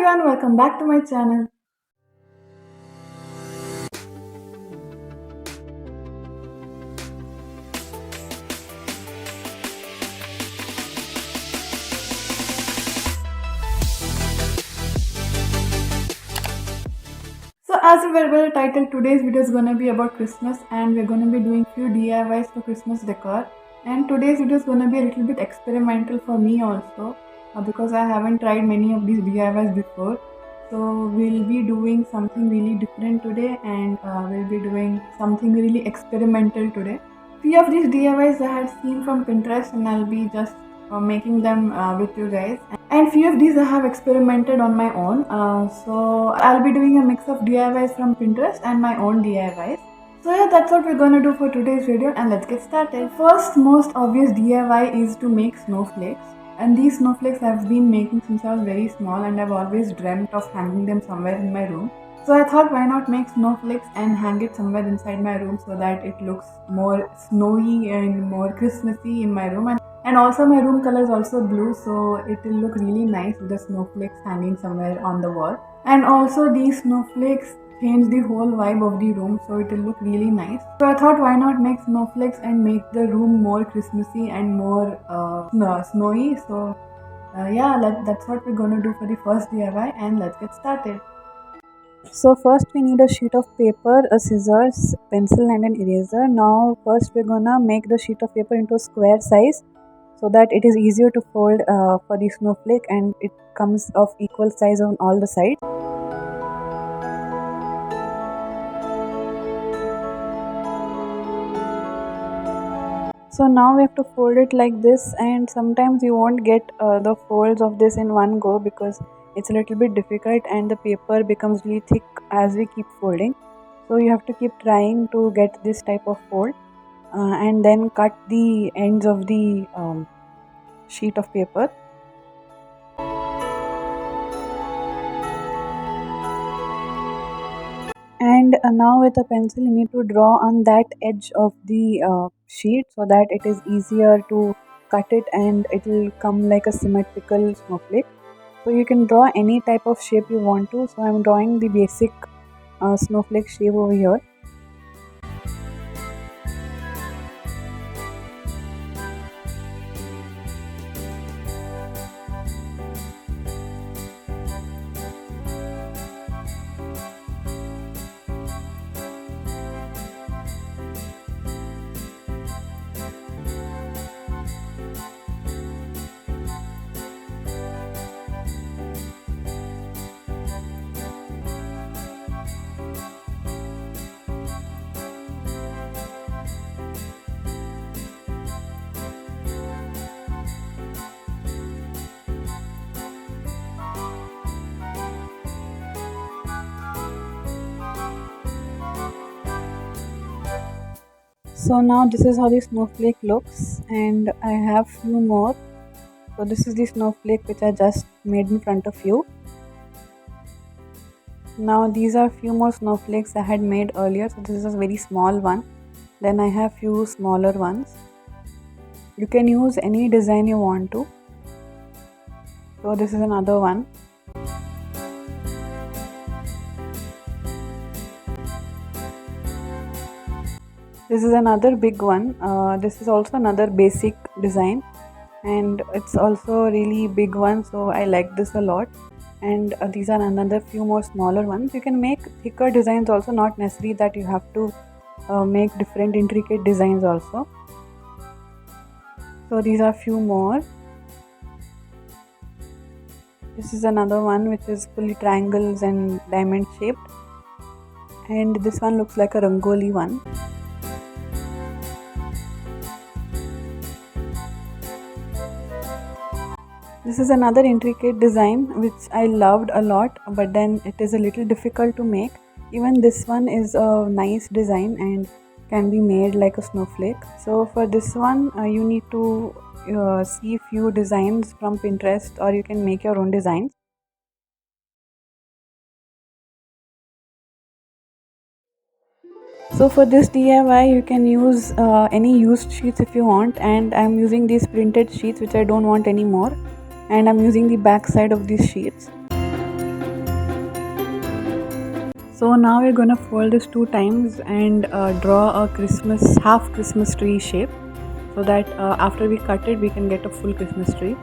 everyone, welcome back to my channel. So as you were well titled, today's video is gonna be about Christmas and we're gonna be doing few DIYs for Christmas decor. And today's video is gonna be a little bit experimental for me also because I haven't tried many of these DIYs before. So we'll be doing something really different today and we'll be doing something really experimental today. Few of these DIYs I had seen from Pinterest and I'll be just making them with you guys. And few of these I have experimented on my own. So I'll be doing a mix of DIYs from Pinterest and my own DIYs. So yeah, that's what we're gonna do for today's video and let's get started. First most obvious DIY is to make snowflakes. And these snowflakes I've been making since I was very small and I've always dreamt of hanging them somewhere in my room. So I thought why not make snowflakes and hang it somewhere inside my room so that it looks more snowy and more Christmassy in my room. And also my room color is also blue, so it will look really nice with the snowflakes hanging somewhere on the wall. And also these snowflakes change the whole vibe of the room, so it will look really nice. So I thought why not make snowflakes and make the room more Christmassy and more snowy. So yeah, that's what we're gonna do for the first DIY and let's get started. So first we need a sheet of paper, a scissors, pencil and an eraser. Now first we're gonna make the sheet of paper into a square size so that it is easier to fold for the snowflake and it comes of equal size on all the sides. So now we have to fold it like this, and sometimes you won't get the folds of this in one go because it's a little bit difficult and the paper becomes really thick as we keep folding. So you have to keep trying to get this type of fold and then cut the ends of the sheet of paper. And now with a pencil you need to draw on that edge of the sheet so that it is easier to cut it and it will come like a symmetrical snowflake. So you can draw any type of shape you want to. So I'm drawing the basic snowflake shape over here. So now this is how the snowflake looks and I have few more. So this is the snowflake which I just made in front of you. Now these are few more snowflakes I had made earlier. So this is a very small one. Then I have few smaller ones. You can use any design you want to. So this is another one. This is another big one. This is also another basic design and it's also a really big one, so I like this a lot. And these are another few more smaller ones. You can make thicker designs also, not necessary that you have to make different intricate designs also. So these are few more. This is another one which is fully triangles and diamond shaped, and this one looks like a rangoli one. This is another intricate design which I loved a lot, but then it is a little difficult to make. Even this one is a nice design and can be made like a snowflake. So for this one you need to see few designs from Pinterest or you can make your own designs. So for this DIY you can use any used sheets if you want, and I'm using these printed sheets which I don't want anymore, and I'm using the back side of these sheets. So now we're gonna fold this 2 times and draw a half Christmas tree shape, so that after we cut it we can get a full Christmas tree.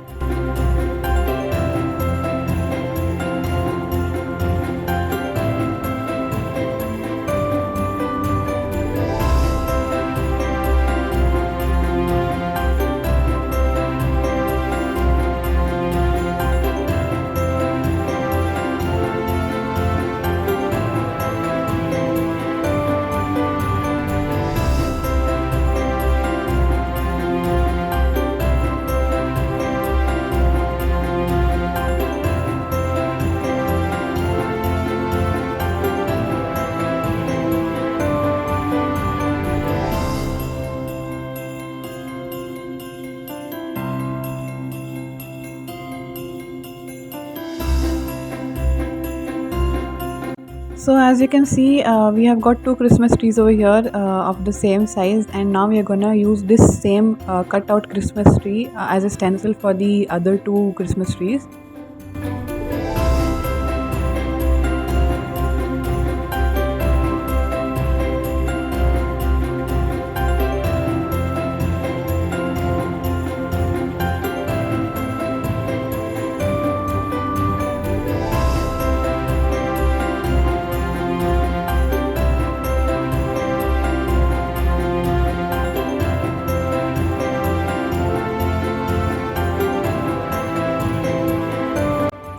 So as you can see, we have got 2 Christmas trees over here of the same size, and now we are gonna use this same cut out Christmas tree as a stencil for the other 2 Christmas trees.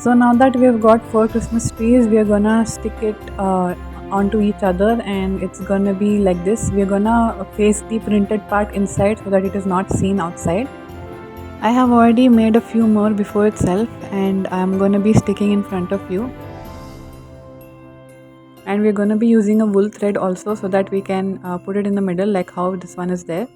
So now that we have got 4 Christmas trees, we are gonna stick it onto each other, and it's gonna be like this. We are gonna face the printed part inside so that it is not seen outside. I have already made a few more before itself, and I'm gonna be sticking in front of you. And we're gonna be using a wool thread also, so that we can put it in the middle like how this one is there.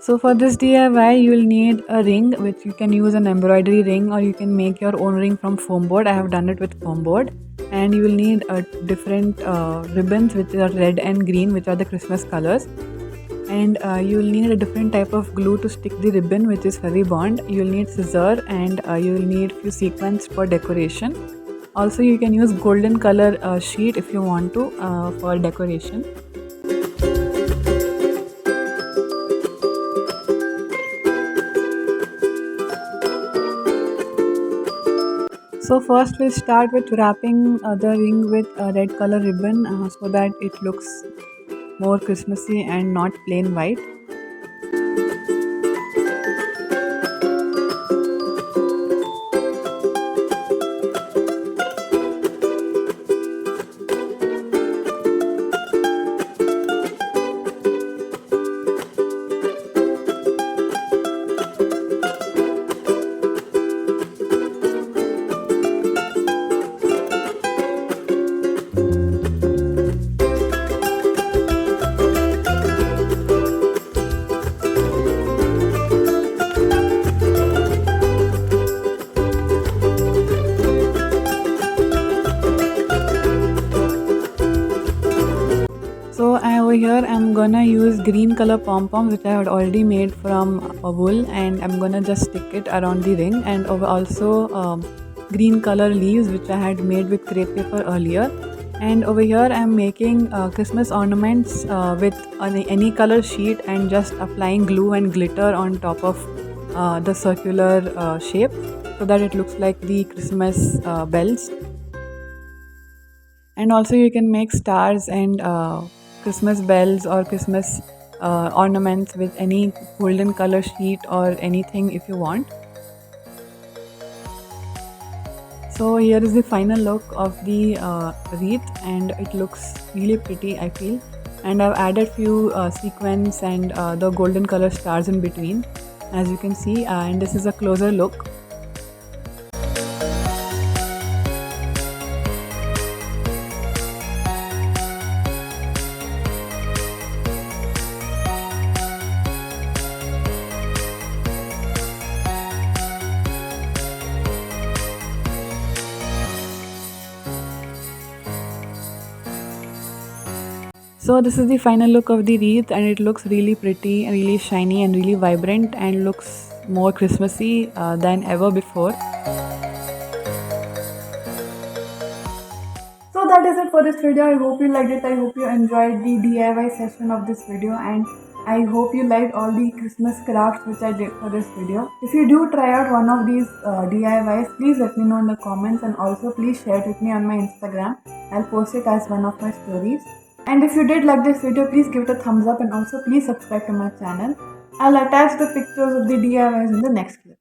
So for this DIY, you will need a ring, which you can use an embroidery ring, or you can make your own ring from foam board. I have done it with foam board. And you will need different ribbons, which are red and green, which are the Christmas colors. And you will need a different type of glue to stick the ribbon, which is heavy bond. You will need scissor, and you will need few sequins for decoration. Also, you can use golden color sheet if you want to for decoration. So first we'll start with wrapping the ring with a red color ribbon so that it looks more Christmassy and not plain white. So over here I'm gonna use green color pom-poms, which I had already made from a wool, and I'm gonna just stick it around the ring, and also green color leaves, which I had made with crepe paper earlier. And over here I'm making Christmas ornaments with any color sheet, and just applying glue and glitter on top of the circular shape, so that it looks like the Christmas bells. And also you can make stars and Christmas bells or Christmas ornaments with any golden color sheet or anything if you want. So here is the final look of the wreath, and it looks really pretty, I feel. and I've added few sequins and the golden color stars in between, as you can see, and this is a closer look. So this is the final look of the wreath, and it looks really pretty and really shiny and really vibrant and looks more Christmassy than ever before. So that is it for this video. I hope you liked it. I hope you enjoyed the DIY session of this video, and I hope you liked all the Christmas crafts which I did for this video. If you do try out one of these DIYs, please let me know in the comments, and also please share it with me on my Instagram. I'll post it as one of my stories. And if you did like this video, please give it a thumbs up, and also please subscribe to my channel. I'll attach the pictures of the DIYs in the next clip.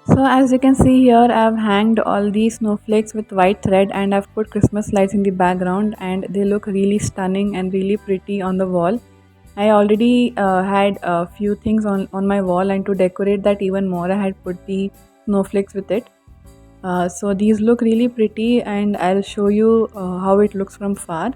So as you can see here, I've hanged all these snowflakes with white thread, and I've put Christmas lights in the background, and they look really stunning and really pretty on the wall. I already had a few things on my wall, and to decorate that even more, I had put the snowflakes with it. So these look really pretty, and I'll show you how it looks from far.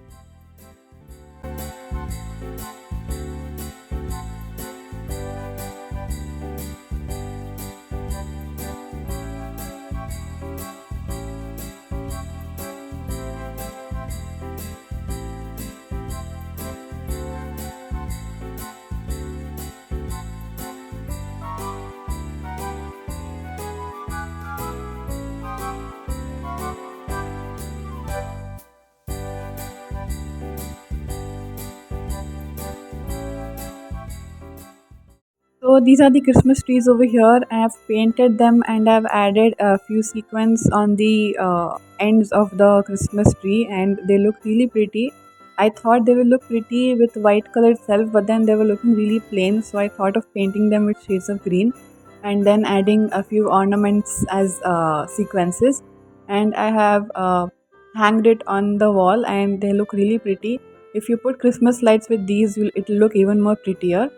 So these are the Christmas trees over here. I have painted them, and I've added a few sequins on the ends of the Christmas tree, and they look really pretty. I thought they will look pretty with white color itself, but then they were looking really plain, so I thought of painting them with shades of green and then adding a few ornaments as sequences. And I have hanged it on the wall, and they look really pretty. If you put Christmas lights with these, it'll look even more prettier.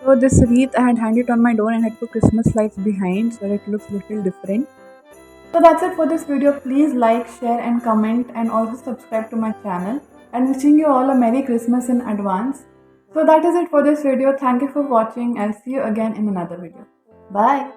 So this wreath, I had hanged it on my door and had put Christmas lights behind so that it looks little different. So that's it for this video. Please like, share and comment, and also subscribe to my channel. And wishing you all a Merry Christmas in advance. So that is it for this video. Thank you for watching. I'll see you again in another video. Bye.